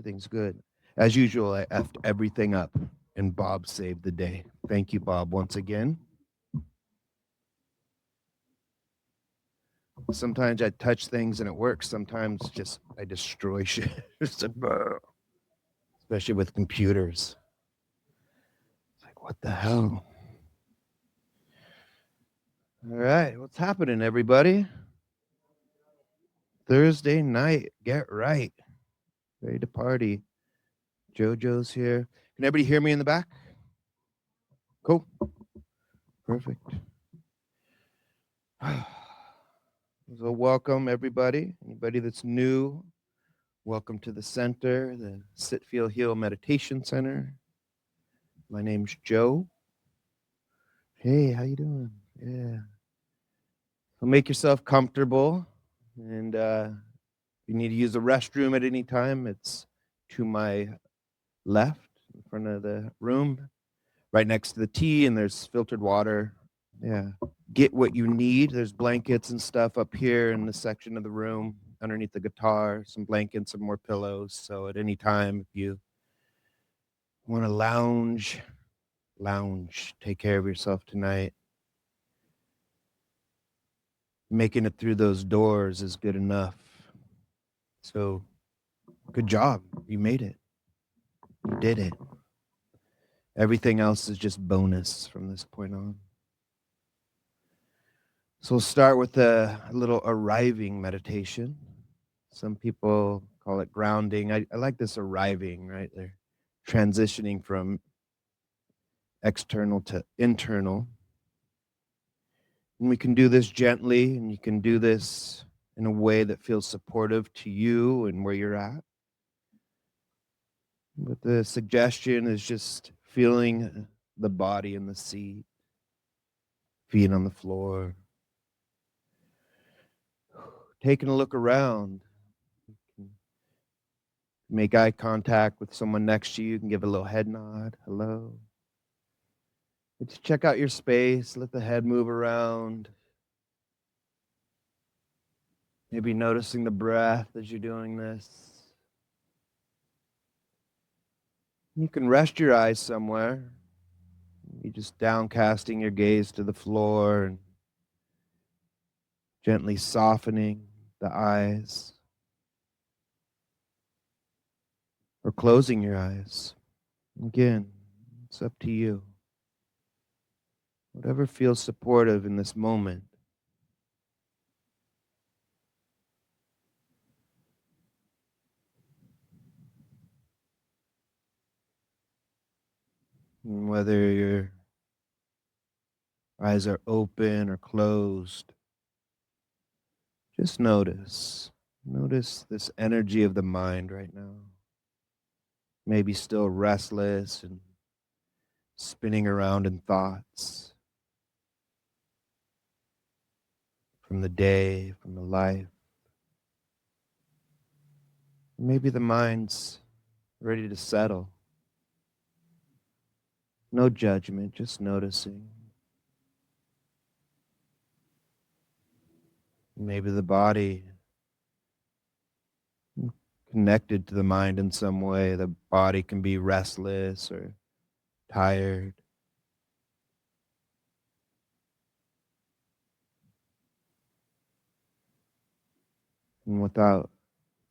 Everything's good. As usual, I effed everything up, and Bob saved the day. Thank you, Bob, once again. Sometimes I touch things and it works. Sometimes just I destroy shit. Especially with computers. It's like, what the hell? All right, what's happening, everybody? Thursday night, get right. Ready to party. JoJo's here. Can everybody hear me in the back? Cool. Perfect. So welcome, everybody. Anybody that's new, welcome to the center, the Sit, Feel, Heal Meditation Center. My name's Joe. Hey, how you doing? Yeah. So make yourself comfortable, and if you need to use the restroom at any time, it's to my left in front of the room, right next to the tea, and there's filtered water. Yeah. Get what you need. There's blankets and stuff up here in this section of the room underneath the guitar, some blankets, some more pillows. So at any time, if you want to lounge, take care of yourself tonight. Making it through those doors is good enough. So good job. You made it. You did it. Everything else is just bonus from this point on. So we'll start with a little arriving meditation. Some people call it grounding. I like this arriving, right? They're transitioning from external to internal. And we can do this gently, and you can do this in a way that feels supportive to you and where you're at. But the suggestion is just feeling the body in the seat, feet on the floor, taking a look around. Make eye contact with someone next to you. You can give a little head nod, hello. Just check out your space, let the head move around. Maybe noticing the breath as you're doing this. You can rest your eyes somewhere. You just downcasting your gaze to the floor and gently softening the eyes. Or closing your eyes. Again, it's up to you. Whatever feels supportive in this moment. And whether your eyes are open or closed, just notice. Notice this energy of the mind right now. Maybe still restless and spinning around in thoughts from the day, from the life. Maybe the mind's ready to settle. No judgment, just noticing. Maybe the body connected to the mind in some way. The body can be restless or tired. And without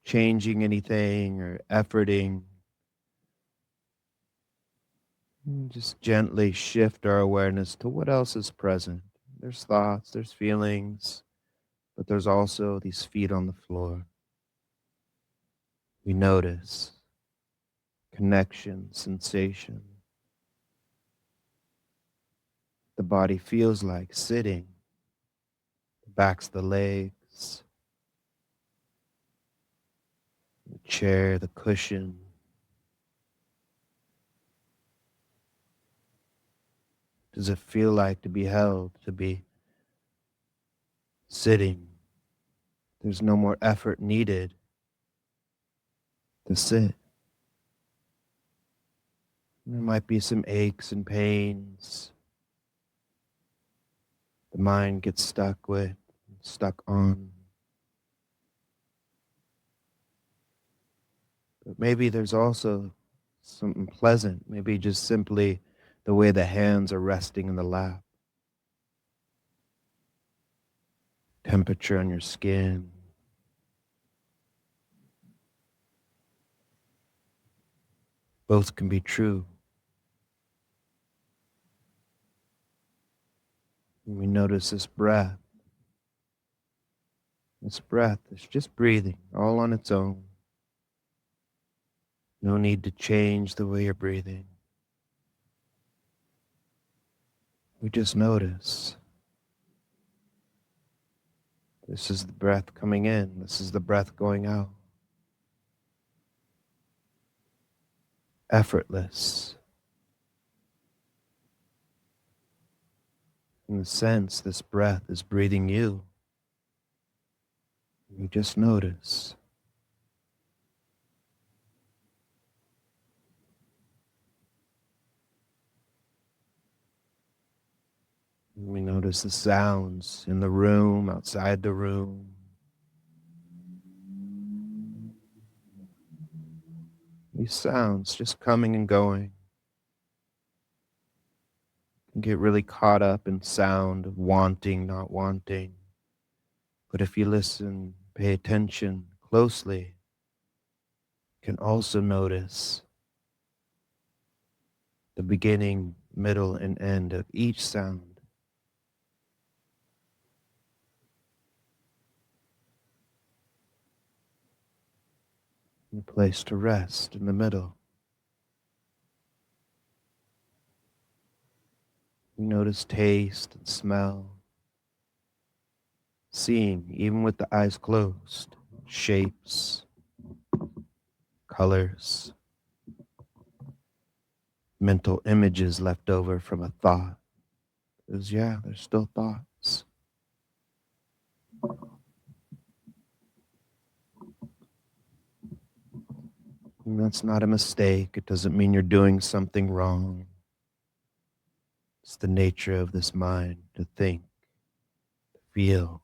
changing anything or efforting, just gently shift our awareness to what else is present. There's thoughts, there's feelings, but there's also these feet on the floor. We notice connection, sensation. The body feels like sitting, the backs of the legs, the chair, the cushion. Does it feel like to be held, to be sitting? There's no more effort needed to sit. There might be some aches and pains. The mind gets stuck with, stuck on. But maybe there's also something pleasant, maybe just simply the way the hands are resting in the lap, temperature on your skin. Both can be true. And we notice this breath. This breath is just breathing all on its own. No need to change the way you're breathing. We just notice. This is the breath coming in. This is the breath going out. Effortless. In the sense, this breath is breathing you. You just notice. We notice the sounds in the room, outside the room. These sounds just coming and going. You can get really caught up in sound of wanting, not wanting. But if you listen, pay attention closely, you can also notice the beginning, middle, and end of each sound. A place to rest in the middle. You notice taste and smell, seeing, even with the eyes closed, shapes, colors, mental images left over from a thought. Because, yeah, there's still thoughts. And that's not a mistake. It doesn't mean you're doing something wrong. It's the nature of this mind to think, to feel.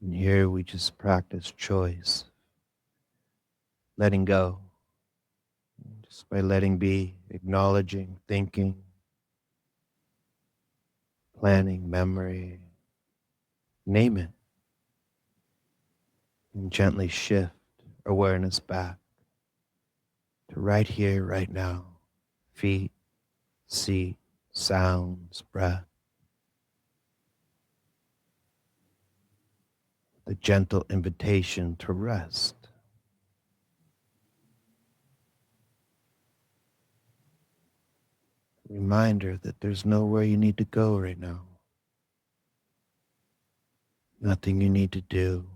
And here we just practice choice, letting go, just by letting be, acknowledging, thinking, planning, memory, name it, and gently shift awareness back to right here, right now, feet, seat, sounds, breath, the gentle invitation to rest. Reminder that there's nowhere you need to go right now. Nothing you need to do.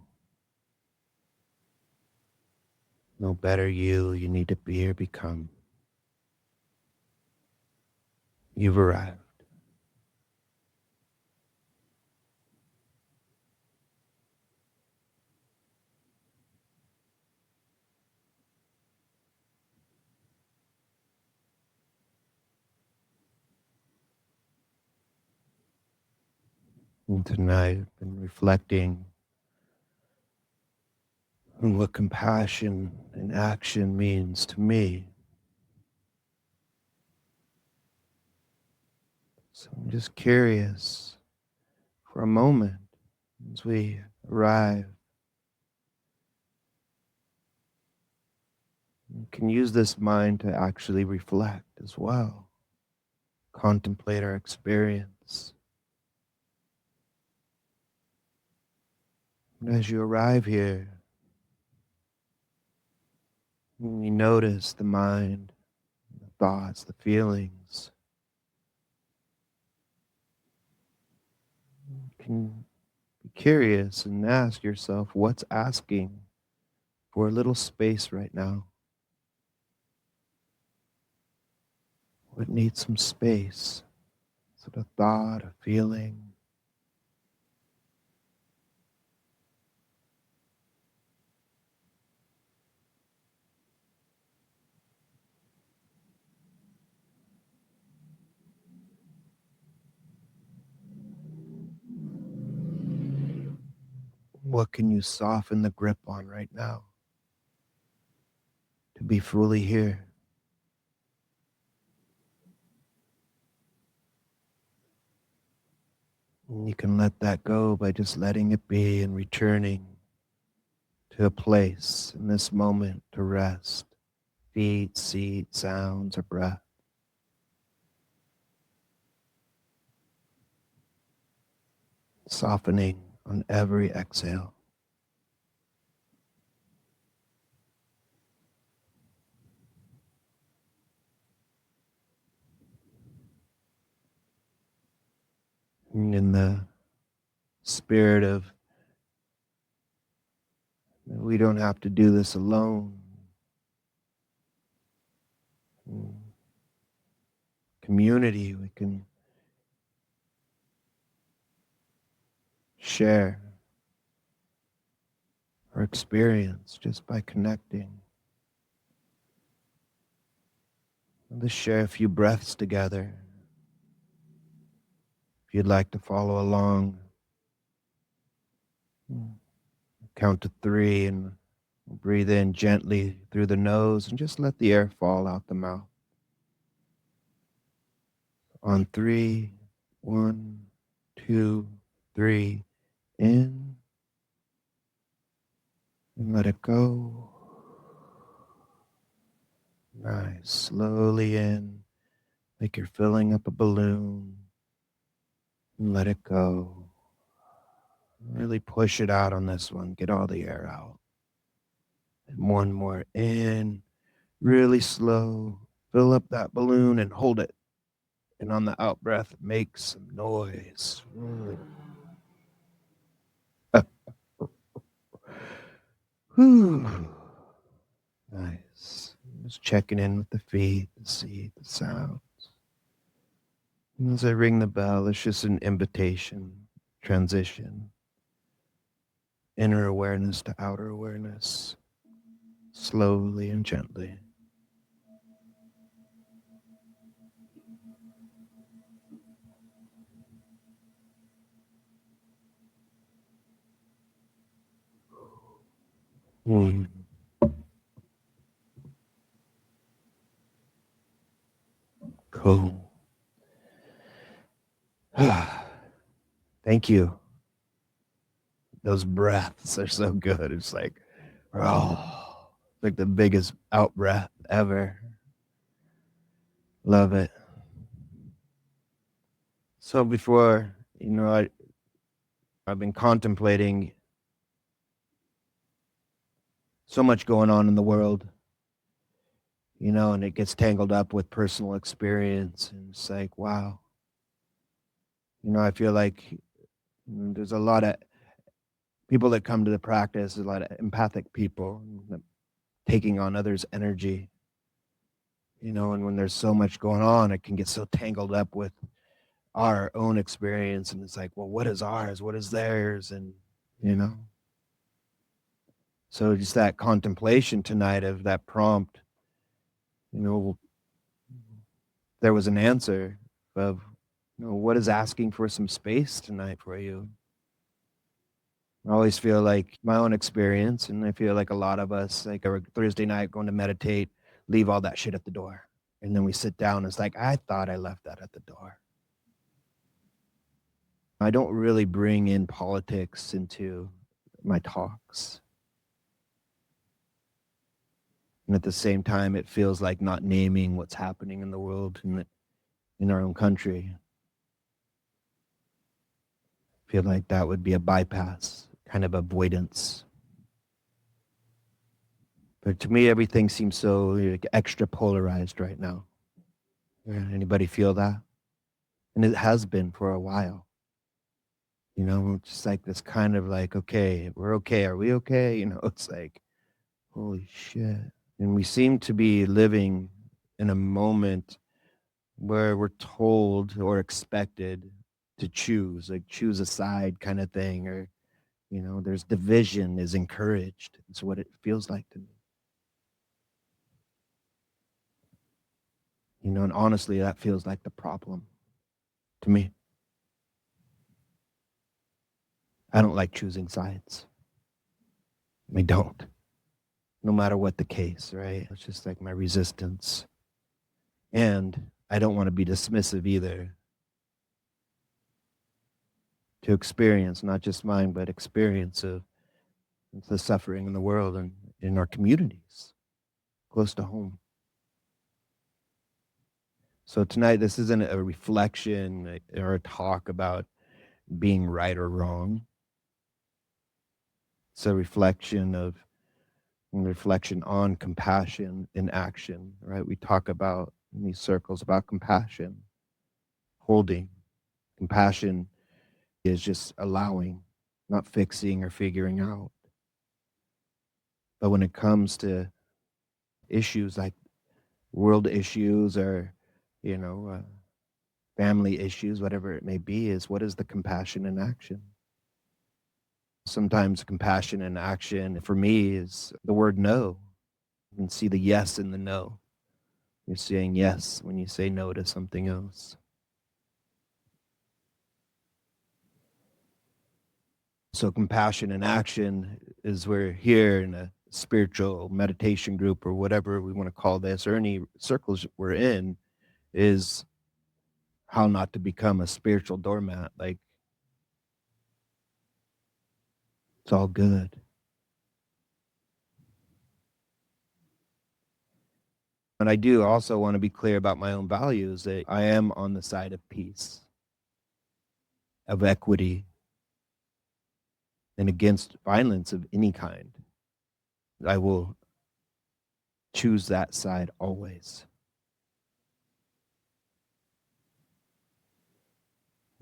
No better you need to be or become. You've arrived. And tonight I've been reflecting on what compassion and action means to me. So I'm just curious for a moment as we arrive. We can use this mind to actually reflect as well, contemplate our experience. And as you arrive here, we notice the mind, the thoughts, the feelings. You can be curious and ask yourself what's asking for a little space right now. What needs some space? Is it a thought, a feeling? What can you soften the grip on right now? to be fully here. And you can let that go by just letting it be and returning to a place in this moment to rest. Feet, seat, sounds, or breath. Softening on every exhale. And in the spirit of we don't have to do this alone. Community, we can share our experience just by connecting. Let's share a few breaths together. If you'd like to follow along, count to 3 and breathe in gently through the nose and just let the air fall out the mouth. On 3, 1, 2, 3, in and let it go. Nice. Slowly in, like you're filling up a balloon, and let it go. Really push it out on this one. Get all the air out. And one more in, really slow. Fill up that balloon and hold it. And on the out breath, make some noise. Whew. Nice. Just checking in with the feet, the seat, the sound. And as I ring the bell, it's just an invitation, transition, inner awareness to outer awareness, slowly and gently. Mm. Cool. Thank you. Those breaths are so good. It's like the biggest out breath ever. Love it. So before, I've been contemplating so much going on in the world, and it gets tangled up with personal experience. And it's like, wow, I feel like there's a lot of people that come to the practice, a lot of empathic people taking on others' energy, and when there's so much going on, it can get so tangled up with our own experience. And it's like, well, what is ours? What is theirs? And, you know, so just that contemplation tonight of that prompt, you know, there was an answer of, what is asking for some space tonight for you? I always feel like my own experience, and I feel like a lot of us, like a Thursday night going to meditate, leave all that shit at the door. And then we sit down, and it's like, I thought I left that at the door. I don't really bring in politics into my talks. And at the same time, it feels like not naming what's happening in the world and in our own country. I feel like that would be a bypass, kind of avoidance. But to me, everything seems so like, extra polarized right now. Anybody feel that? And it has been for a while. Just like this kind of like, okay, we're okay. Are we okay? It's like, holy shit. And we seem to be living in a moment where we're told or expected to choose, like choose a side kind of thing, or, there's division is encouraged. It's what it feels like to me. And honestly, that feels like the problem to me. I don't like choosing sides. I don't. no matter what the case, right? It's just like my resistance. And I don't want to be dismissive either, to experience not just mine, but experience of the suffering in the world and in our communities close to home. So tonight, this isn't a reflection or a talk about being right or wrong. It's a reflection on compassion in action, right? We talk about in these circles about compassion, holding. Compassion is just allowing, not fixing or figuring out. But when it comes to issues like world issues or, you know, family issues, whatever it may be, is what is the compassion in action? Sometimes compassion in action for me is the word no. You can see the yes in the no. You're saying yes when you say no to something else. So compassion in action is we're here in a spiritual meditation group or whatever we want to call this, or any circles we're in, is how not to become a spiritual doormat. Like, it's all good. And I do also want to be clear about my own values that I am on the side of peace, of equity, and against violence of any kind. I will choose that side always.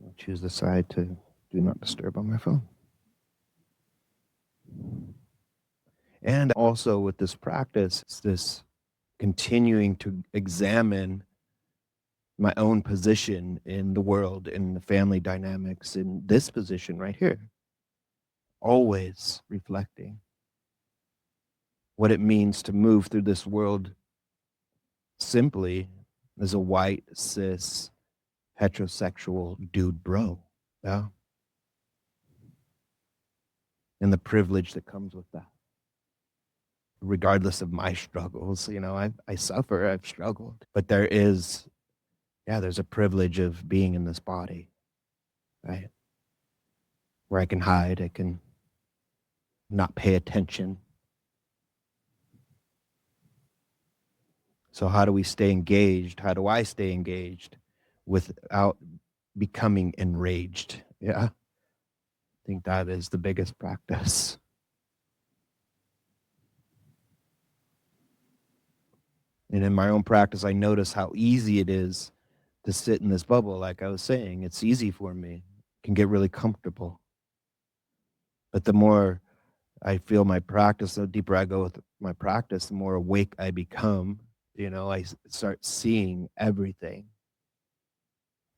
I'll choose the side to do not disturb on my phone. And also with this practice, it's this continuing to examine my own position in the world, in the family dynamics, in this position right here. Always reflecting what it means to move through this world simply as a white, cis, heterosexual dude bro. Yeah. And the privilege that comes with that. Regardless of my struggles, I suffer, I've struggled. But there's a privilege of being in this body, right? Where I can hide, I can not pay attention. So how do we stay engaged? How do I stay engaged without becoming enraged? Yeah. I think that is the biggest practice. And in my own practice, I notice how easy it is to sit in this bubble. Like I was saying, it's easy for me. Can get really comfortable. But the more I feel my practice, the deeper I go with my practice, the more awake I become. I start seeing everything,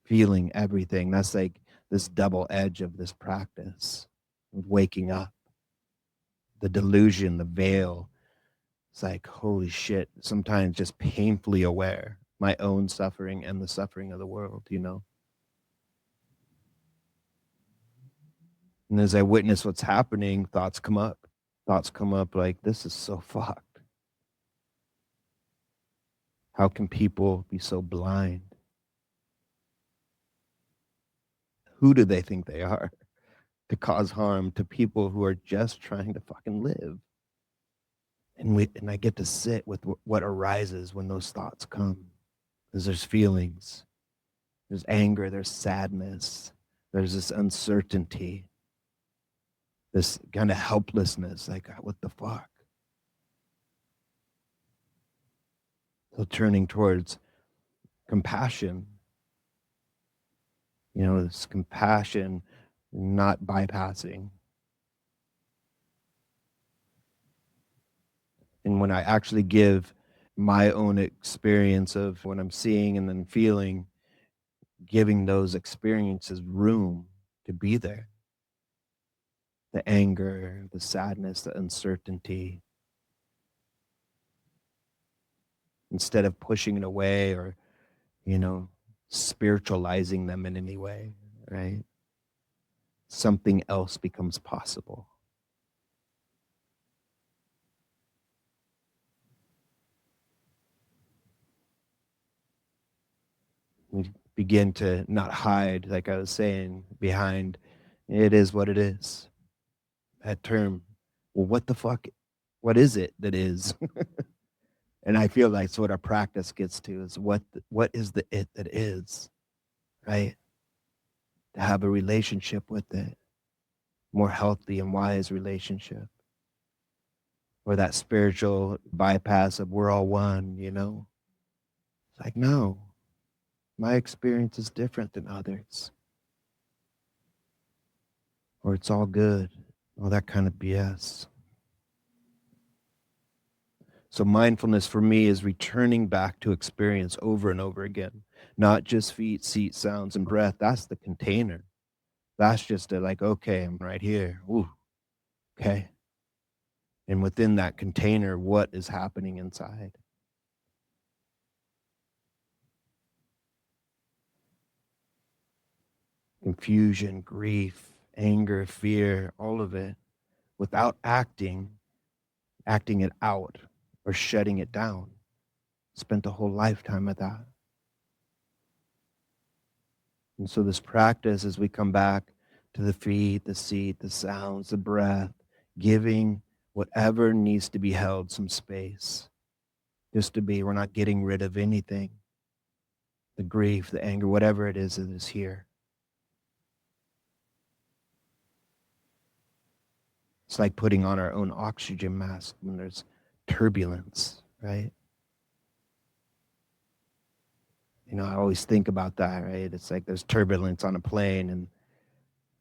feeling everything. That's like this double edge of this practice, waking up, the delusion, the veil. It's like, holy shit, sometimes just painfully aware my own suffering and the suffering of the world. And as I witness what's happening, thoughts come up. Thoughts come up like, this is so fucked. How can people be so blind? Who do they think they are to cause harm to people who are just trying to fucking live? And I get to sit with what arises when those thoughts come. Because there's feelings, there's anger, there's sadness, there's this uncertainty, this kind of helplessness, like, what the fuck? So turning towards compassion, this compassion, not bypassing. And when I actually give my own experience of what I'm seeing and then feeling, giving those experiences room to be there. The anger, the sadness, the uncertainty, instead of pushing it away or, spiritualizing them in any way, right? Something else becomes possible. We begin to not hide, like I was saying, behind it is what it is. That term, well, what the fuck? What is it that is? And I feel like it's what our practice gets to is what is the it that is, right? To have a relationship with it, more healthy and wise relationship, or that spiritual bypass of we're all one, It's like, no, my experience is different than others, or it's all good, all that kind of BS. So mindfulness for me is returning back to experience over and over again, not just feet, seat, sounds, and breath. That's the container. That's just like, okay, I'm right here. Ooh, okay. And within that container, what is happening inside? Confusion, grief, anger, fear, all of it, without acting it out or shutting it down. Spent a whole lifetime of that. And so this practice, as we come back to the feet, the seat, the sounds, the breath, giving whatever needs to be held some space, just to be, we're not getting rid of anything. The grief, the anger, whatever it is here. It's like putting on our own oxygen mask when there's turbulence, right? I always think about that, right? It's like there's turbulence on a plane, and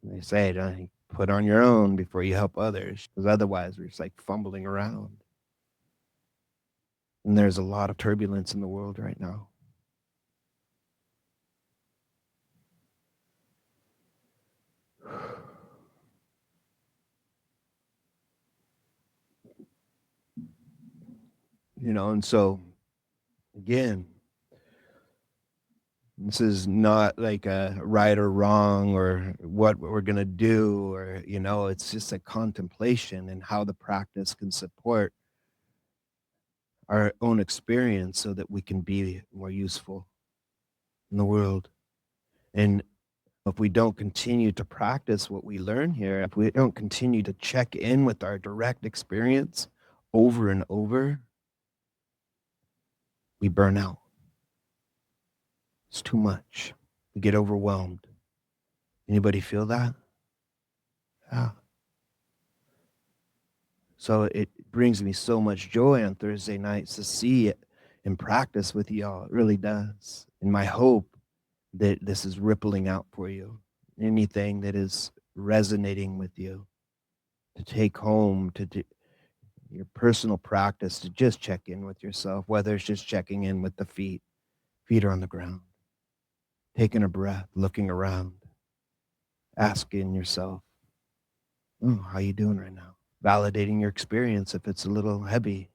they say, put on your own before you help others, because otherwise we're just like fumbling around. And there's a lot of turbulence in the world right now. And so, again, this is not like a right or wrong or what we're going to do, or, it's just a contemplation and how the practice can support our own experience so that we can be more useful in the world. And if we don't continue to practice what we learn here, if we don't continue to check in with our direct experience over and over, we burn out. It's too much. We get overwhelmed. Anybody feel that? Yeah. So it brings me so much joy on Thursday nights to see it and practice with y'all. It really does. And my hope that this is rippling out for you. Anything that is resonating with you to take home, to do your personal practice, to just check in with yourself, whether it's just checking in with the feet. Feet are on the ground. Taking a breath, looking around, asking yourself, oh, how you doing right now? Validating your experience if it's a little heavy.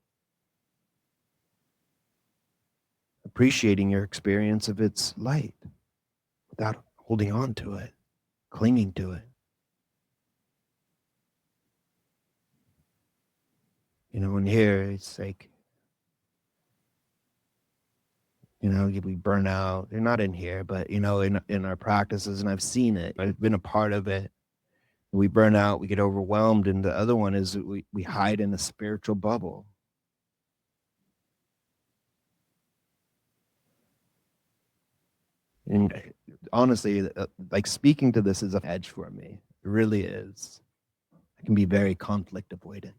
Appreciating your experience if it's light without holding on to it, clinging to it. In here, it's like, we burn out. They're not in here, but, in our practices, and I've seen it. I've been a part of it. We burn out, we get overwhelmed, and the other one is we hide in a spiritual bubble. And honestly, like speaking to this is an edge for me. It really is. I can be very conflict avoidant.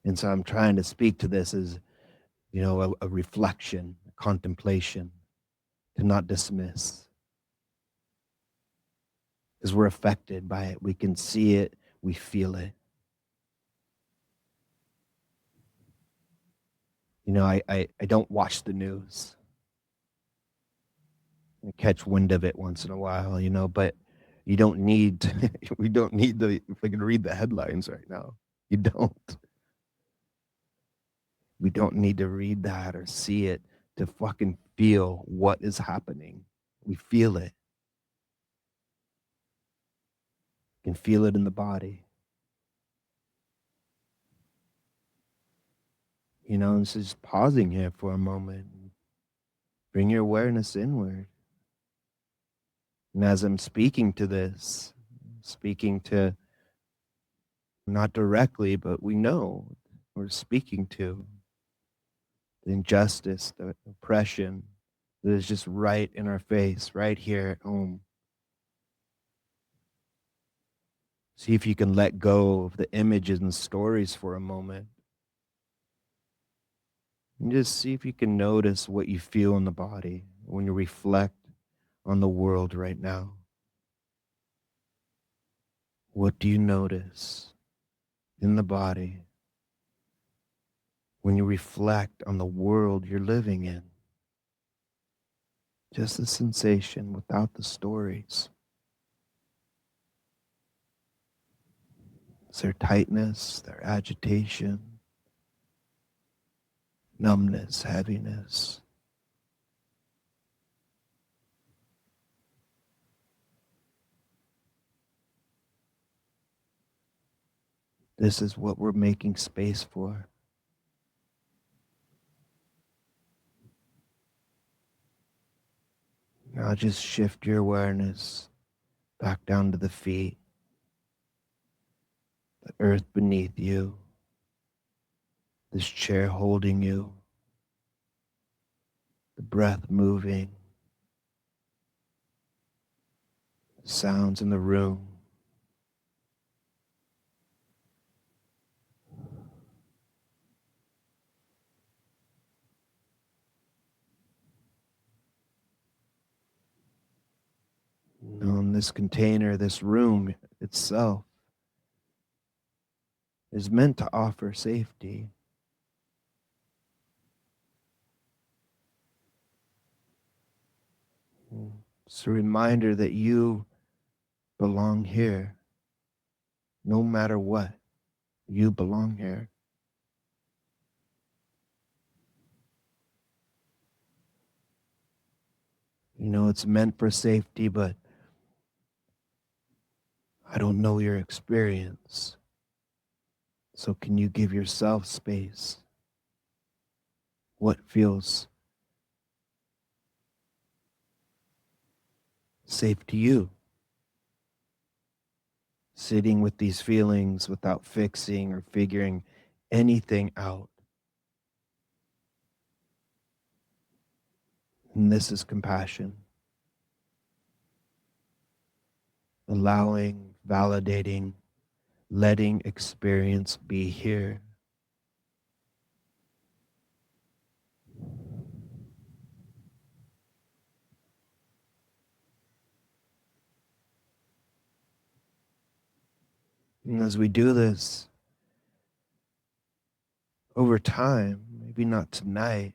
And so I'm trying to speak to this as, a reflection, a contemplation, to not dismiss. Because we're affected by it. We can see it, we feel it. I don't watch the news. I catch wind of it once in a while, but you don't need to, we don't need to, if I can read the headlines right now. You don't. We don't need to read that or see it to fucking feel what is happening. We feel it. You can feel it in the body. This is pausing here for a moment. Bring your awareness inward. And as I'm speaking to this, speaking to not directly, but we know we're speaking to the injustice, the oppression that is just right in our face, right here at home. See if you can let go of the images and stories for a moment. And just see if you can notice what you feel in the body when you reflect on the world right now. What do you notice in the body when you reflect on the world you're living in? Just the sensation without the stories. Is there tightness, there agitation, numbness, heaviness? This is what we're making space for. Now just shift your awareness back down to the feet, the earth beneath you, this chair holding you, the breath moving, sounds in the room. In this container, this room itself is meant to offer safety. It's a reminder that you belong here. No matter what, you belong here. You know, it's meant for safety, but I don't know your experience. So can you give yourself space? What feels safe to you? Sitting with these feelings without fixing or figuring anything out. And this is compassion. Allowing, validating, letting experience be here. And as we do this over time, maybe not tonight,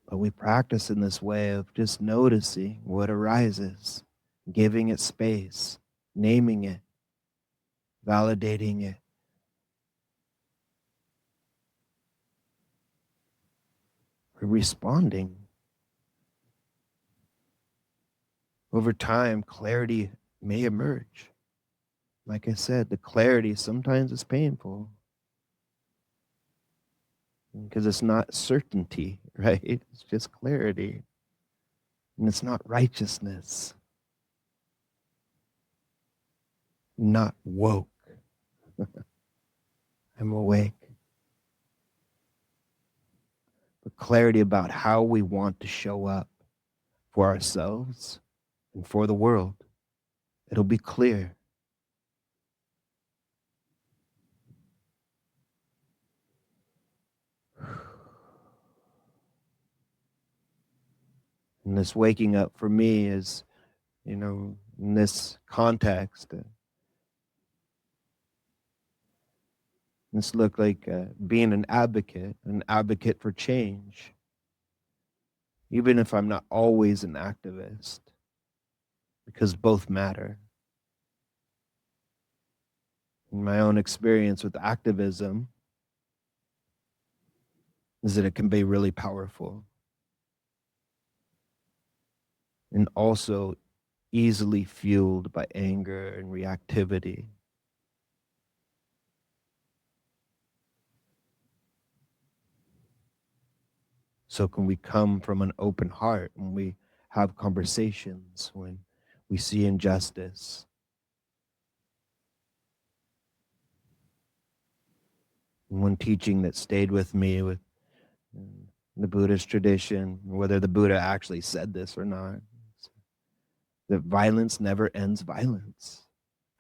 but we practice in this way of just noticing what arises, giving it space, naming it, validating it, or responding. Over time, clarity may emerge. Like I said, the clarity sometimes is painful because it's not certainty, right? It's just clarity. And it's not righteousness, not woke. I'm awake. But clarity about how we want to show up for ourselves and for the world. It'll be clear. And this waking up for me is, in this context, this looked like being an advocate for change, even if I'm not always an activist, because both matter. In my own experience with activism is that it can be really powerful and also easily fueled by anger and reactivity. So can we come from an open heart when we have conversations, when we see injustice? And one teaching that stayed with me with the Buddhist tradition, whether the Buddha actually said this or not, that violence never ends violence.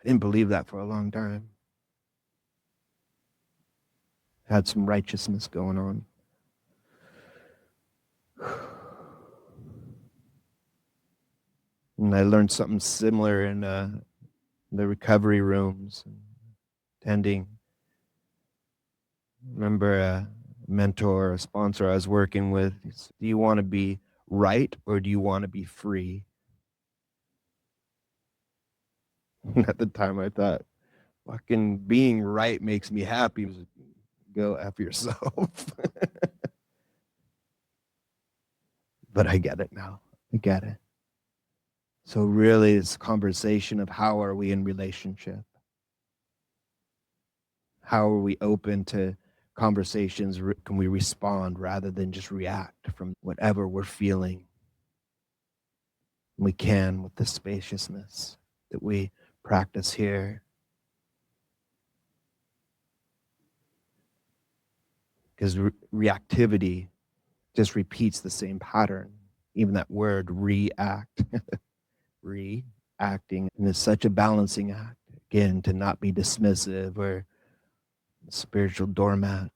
I didn't believe that for a long time. Had some righteousness going on. And I learned something similar in the recovery rooms, tending. Remember a mentor, a sponsor I was working with, do you want to be right or do you want to be free? At the time I thought, fucking being right makes me happy. Go F yourself. But I get it now. I get it. So really it's a conversation of how are we in relationship? How are we open to conversations? Can we respond rather than just react from whatever we're feeling? We can with the spaciousness that we practice here. Because reactivity just repeats the same pattern. Even that word react, reacting, and it's such a balancing act. Again, to not be dismissive or spiritual doormat.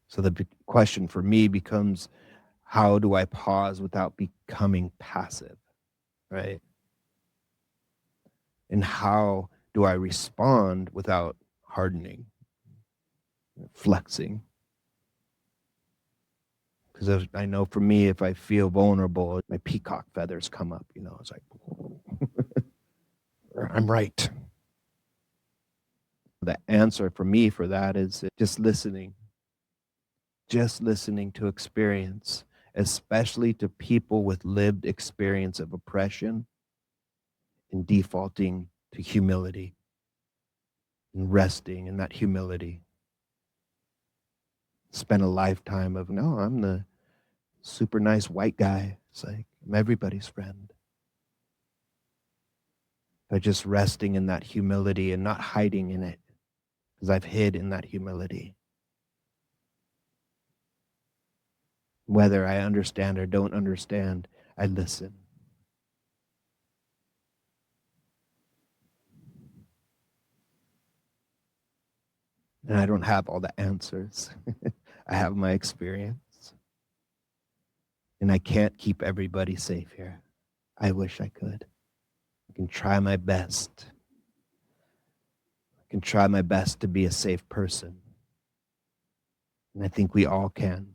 So the question for me becomes, how do I pause without becoming passive, right? And how do I respond without hardening, flexing? Because I know for me, if I feel vulnerable, my peacock feathers come up, it's like, I'm right. The answer for me for that is just listening to experience, especially to people with lived experience of oppression, and defaulting to humility and resting in that humility. Spend a lifetime of, no, I'm the super nice white guy. It's like, I'm everybody's friend. But just resting in that humility and not hiding in it, because I've hid in that humility. Whether I understand or don't understand, I listen. And I don't have all the answers. I have my experience. And I can't keep everybody safe here. I wish I could. I can try my best. I can try my best to be a safe person. And I think we all can.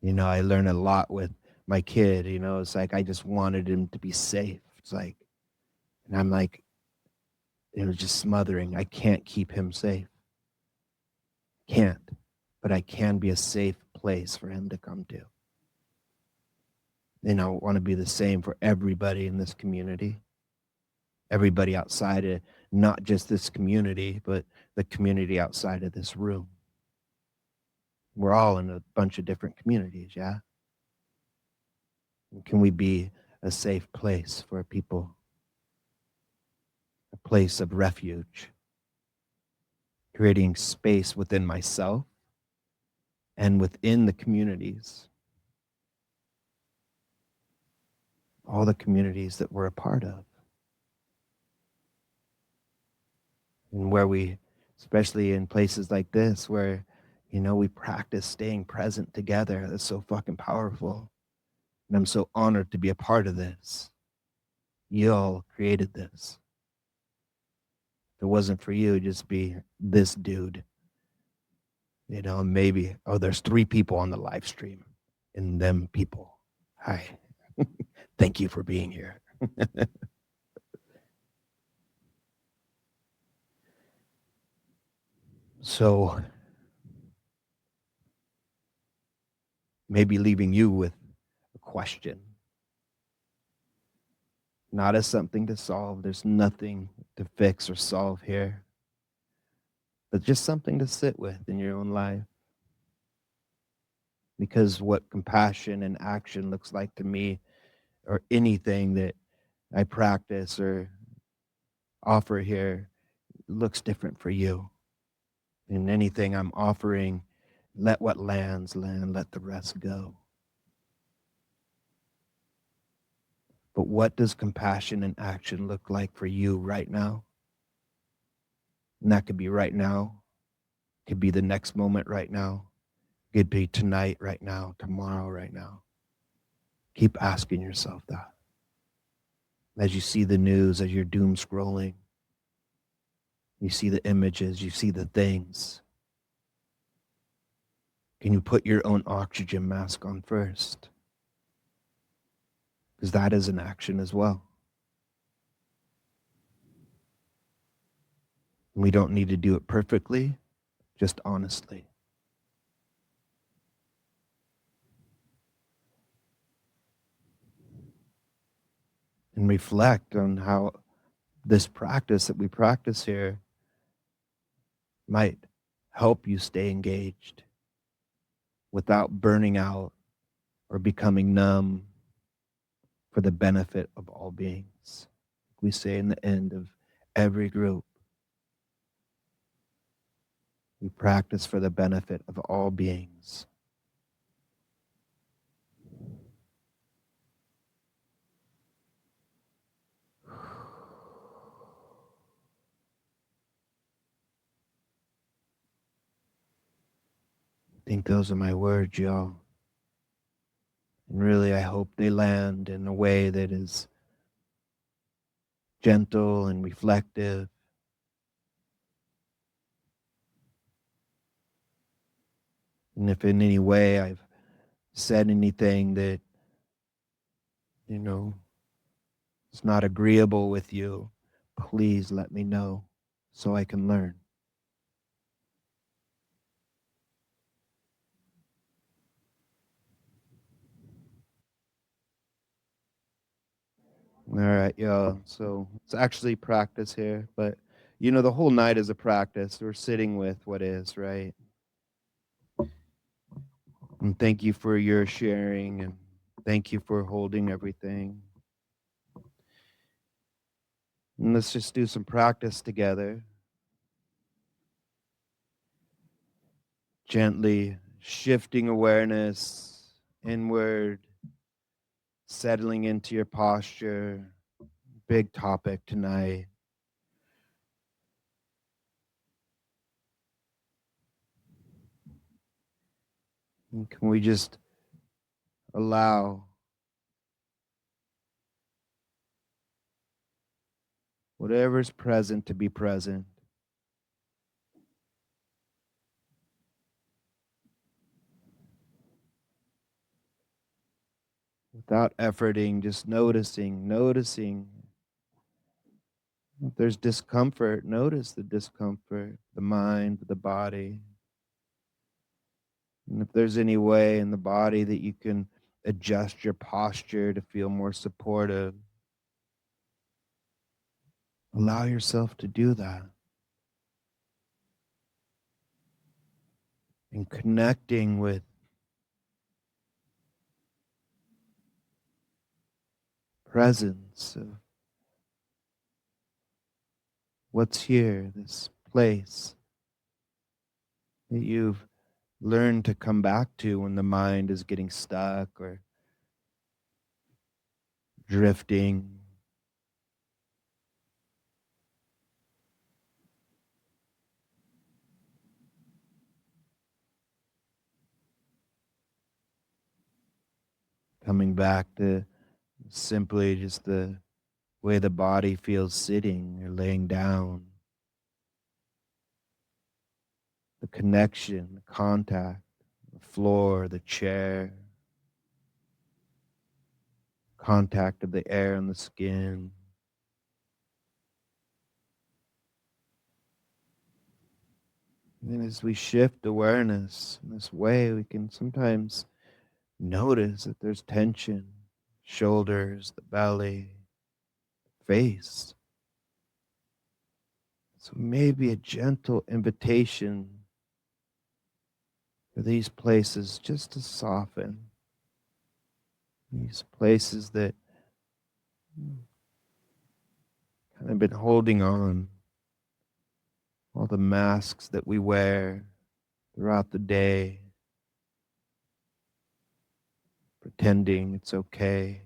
I learn a lot with my kid. It's like I just wanted him to be safe. It's like, and I'm like, just smothering. I can't keep him safe. Can't. But I can be a safe place for him to come to. I want to be the same for everybody in this community. Everybody outside of not just this community, but the community outside of this room. We're all in a bunch of different communities, yeah? Can we be a safe place for people? A place of refuge, creating space within myself and within the communities, all the communities that we're a part of. And where we, especially in places like this, where, we practice staying present together. That's so fucking powerful. And I'm so honored to be a part of this. You all created this. If it wasn't for you, it'd just be this dude. Maybe, there's 3 people on the live stream. And them people. Hi. Thank you for being here. So maybe leaving you with a question. Not as something to solve. There's nothing to fix or solve here. but just something to sit with in your own life. Because what compassion and action looks like to me, or anything that I practice or offer here, looks different for you. And anything I'm offering, let what lands land, let the rest go. But what does compassion and action look like for you right now? And that could be right now, could be the next moment right now, could be tonight right now, tomorrow right now. Keep asking yourself that. As you see the news, as you're doom scrolling, you see the images, you see the things. Can you put your own oxygen mask on first? Because that is an action as well. We don't need to do it perfectly, just honestly. And reflect on how this practice that we practice here might help you stay engaged without burning out or becoming numb, for the benefit of all beings. We say in the end of every group, we practice for the benefit of all beings. I think those are my words, y'all. And really, I hope they land in a way that is gentle and reflective. And if in any way I've said anything that, you know, is not agreeable with you, please let me know so I can learn. All right, y'all. So it's actually practice here, but the whole night is a practice. We're sitting with what is, right? And thank you for your sharing, and thank you for holding everything. And let's just do some practice together. Gently shifting awareness inward, settling into your posture. Big topic tonight. And can we just allow whatever's present to be present? Without efforting, just noticing. If there's discomfort, notice the discomfort, the mind, the body. And if there's any way in the body that you can adjust your posture to feel more supportive, allow yourself to do that. And connecting with presence of what's here, this place that you've learned to come back to when the mind is getting stuck or drifting. Coming back to simply just the way the body feels sitting or laying down. The connection, the contact, the floor, the chair, contact of the air on the skin. And as we shift awareness in this way, we can sometimes notice that there's tension, shoulders, the belly, face. So maybe a gentle invitation for these places just to soften. These places that kind of been holding on, all the masks that we wear throughout the day, pretending it's okay.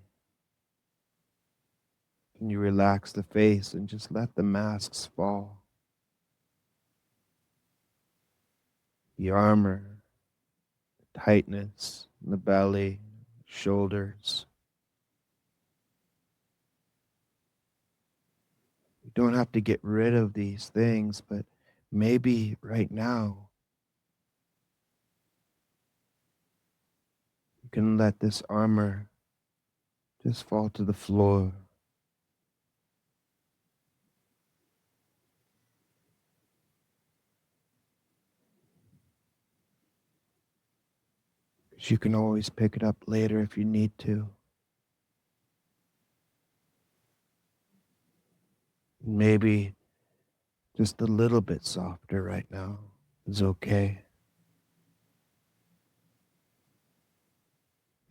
Can you relax the face and just let the masks fall? The armor, the tightness in the belly, shoulders. We don't have to get rid of these things, but maybe right now you can let this armor just fall to the floor. Because you can always pick it up later if you need to. Maybe just a little bit softer right now is okay.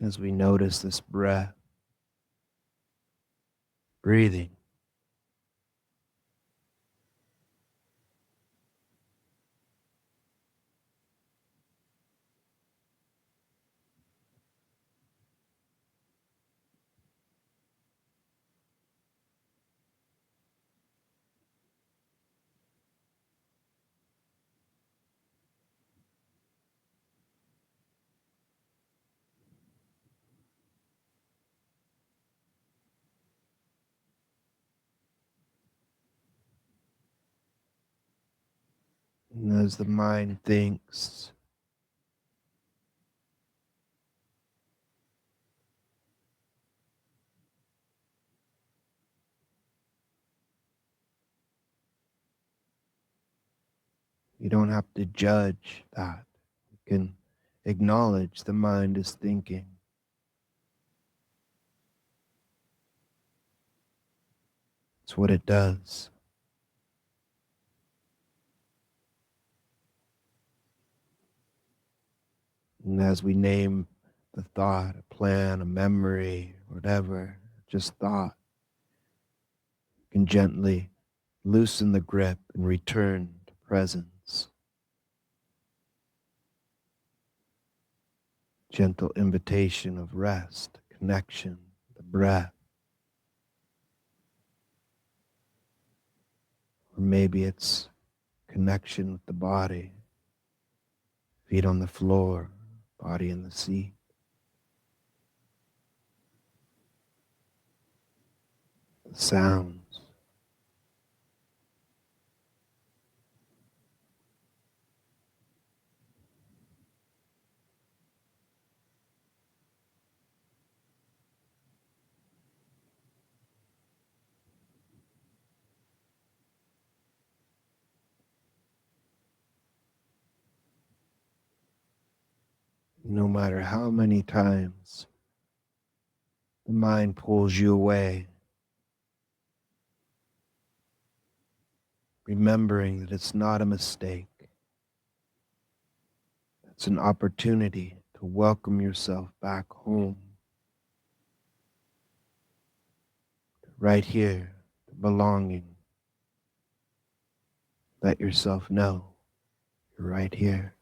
As we notice this breath, breathing. And as the mind thinks, you don't have to judge that. You can acknowledge the mind is thinking. It's what it does. And as we name the thought, a plan, a memory, whatever, just thought, can gently loosen the grip and return to presence. Gentle invitation of rest, connection, the breath. Or maybe it's connection with the body, feet on the floor, body in the seat. The sounds. No matter how many times the mind pulls you away, remembering that it's not a mistake. It's an opportunity to welcome yourself back home, right here, to belonging. Let yourself know you're right here.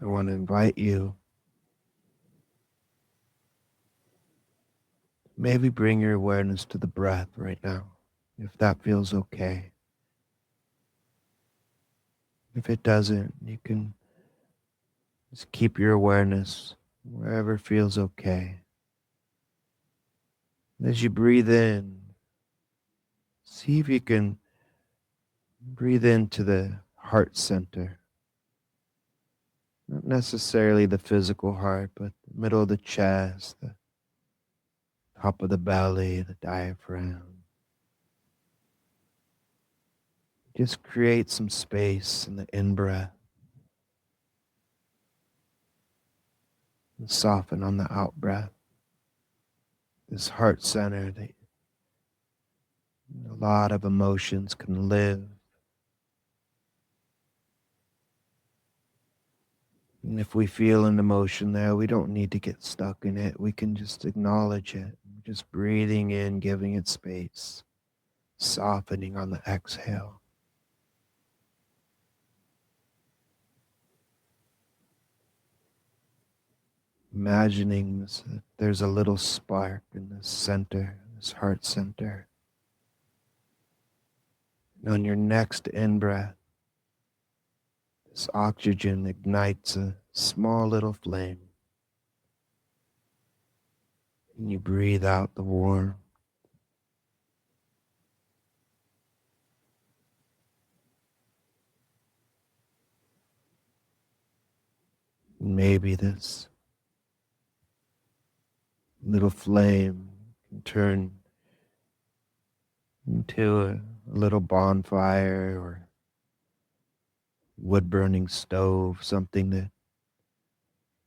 I want to invite you, maybe bring your awareness to the breath right now, if that feels okay. If it doesn't, you can just keep your awareness wherever feels okay. As you breathe in, see if you can breathe into the heart center. Not necessarily the physical heart, but the middle of the chest, the top of the belly, the diaphragm. Just create some space in the in-breath and soften on the out-breath. This heart center that a lot of emotions can live. And if we feel an emotion there, we don't need to get stuck in it. We can just acknowledge it. Just breathing in, giving it space, softening on the exhale. Imagining there's a little spark in the center, this heart center. And on your next in-breath, this oxygen ignites a small little flame. And you breathe out the warmth. And maybe this little flame can turn into a little bonfire or wood-burning stove, something that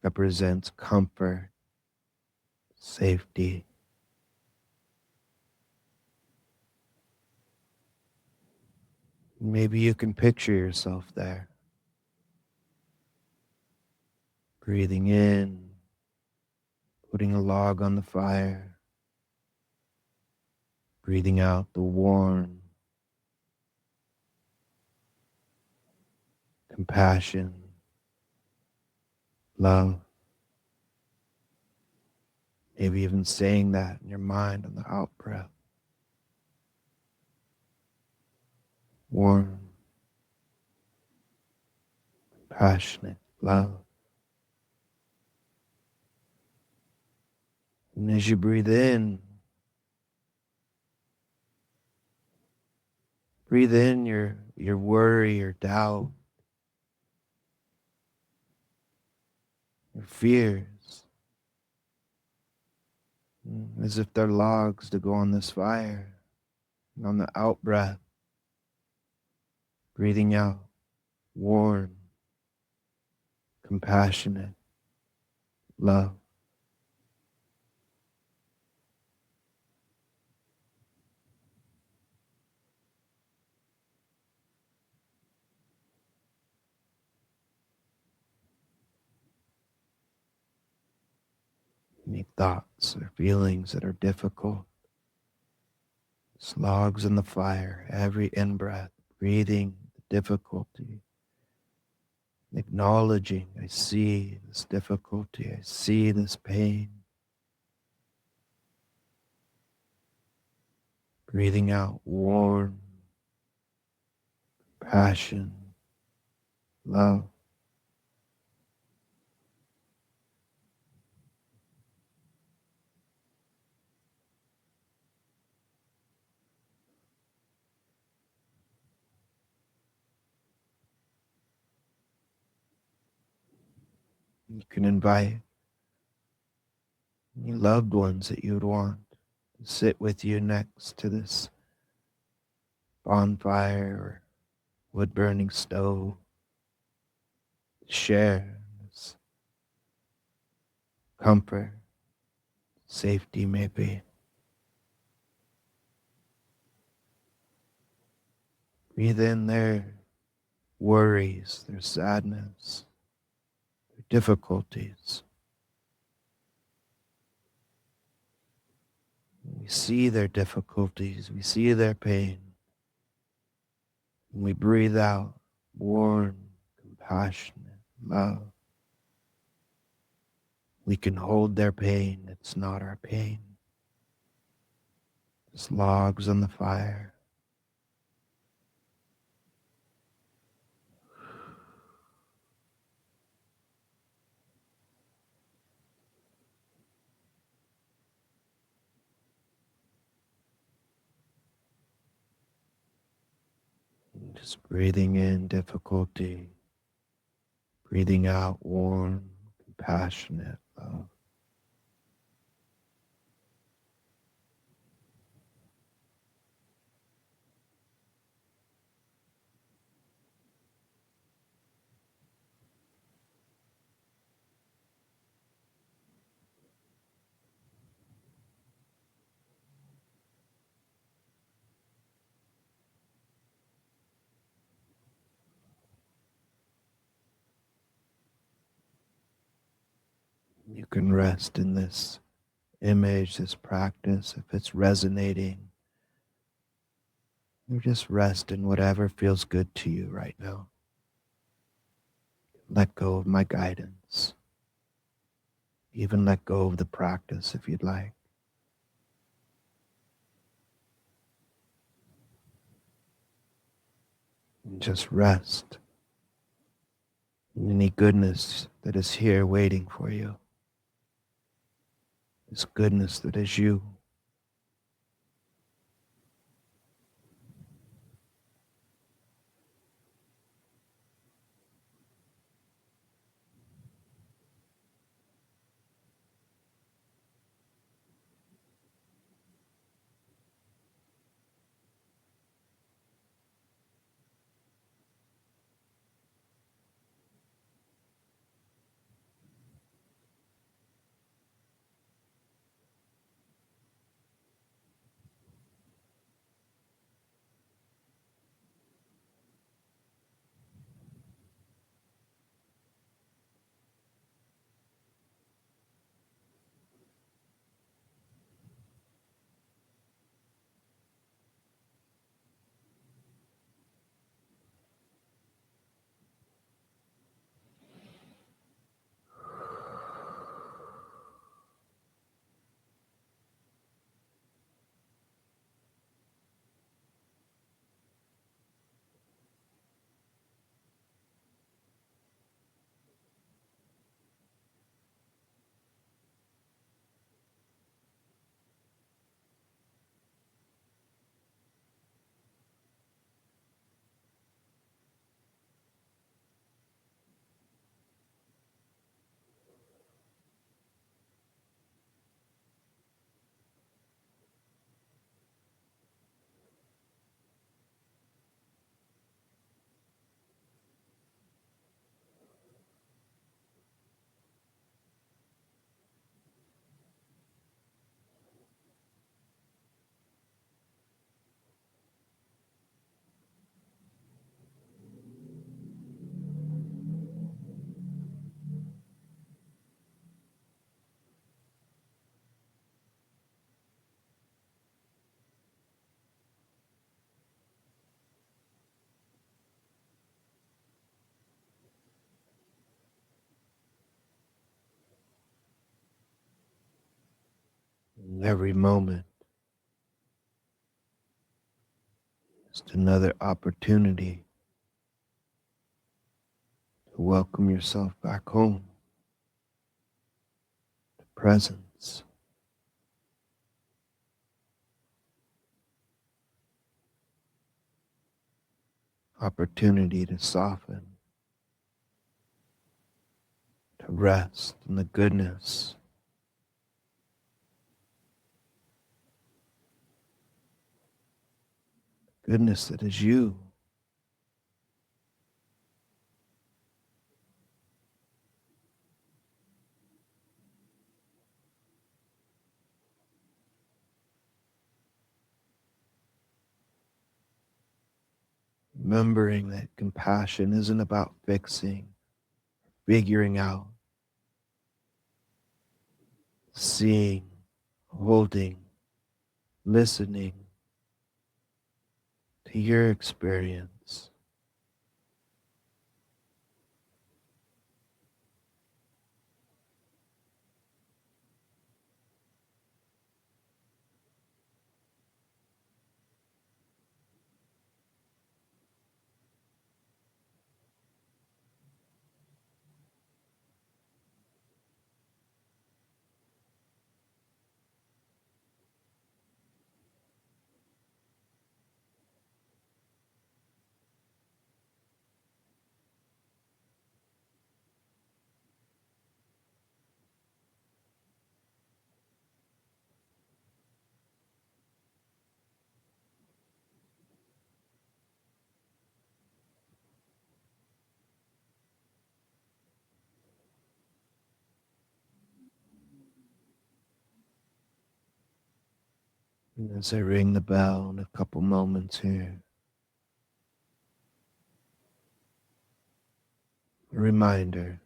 represents comfort, safety. Maybe you can picture yourself there, breathing in, putting a log on the fire, breathing out the warm, compassion, love. Maybe even saying that in your mind on the out breath. Warm, passionate love. And as you breathe in your worry, your doubt, your fears, as if they're logs to go on this fire. And on the out breath, breathing out, warm, compassionate love. Any thoughts or feelings that are difficult, logs in the fire, every in-breath, breathing the difficulty, acknowledging, I see this difficulty, I see this pain, breathing out warm, passion, love. You can invite any loved ones that you would want to sit with you next to this bonfire or wood-burning stove, share this comfort, safety maybe. Breathe in their worries, their sadness, their difficulties. We see their difficulties, we see their pain. And we breathe out warm, compassionate love. We can hold their pain. It's not our pain. It's logs on the fire. And just breathing in difficulty, Breathing out warm, compassionate love. You can rest in this image, this practice, if it's resonating. You just rest in whatever feels good to you right now. Let go of my guidance. Even let go of the practice if you'd like. And just rest in any goodness that is here waiting for you. This goodness that is you. In every moment, just another opportunity to welcome yourself back home, to presence, opportunity to soften, to rest in the goodness that is you. Remembering that compassion isn't about fixing, figuring out, seeing, holding, listening to your experience. And as I ring the bell in a couple moments here, a reminder,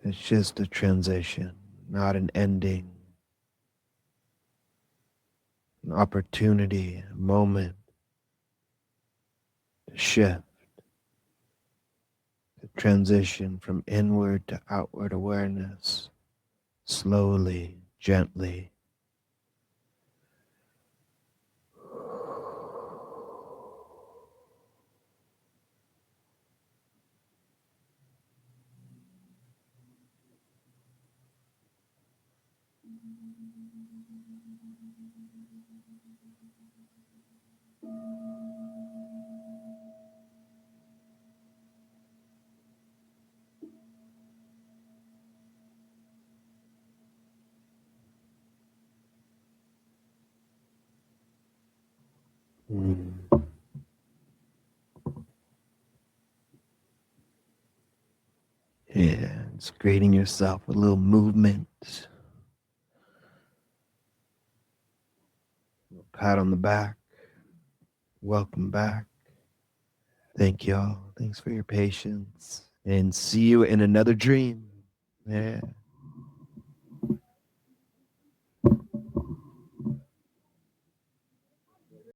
it's just a transition, not an ending, an opportunity, a moment to shift, to transition from inward to outward awareness, slowly, gently. Mm. Yeah, just greeting yourself with a little movement, pat on the back. Welcome back. Thank y'all. Thanks for your patience. And see you in another dream. Yeah.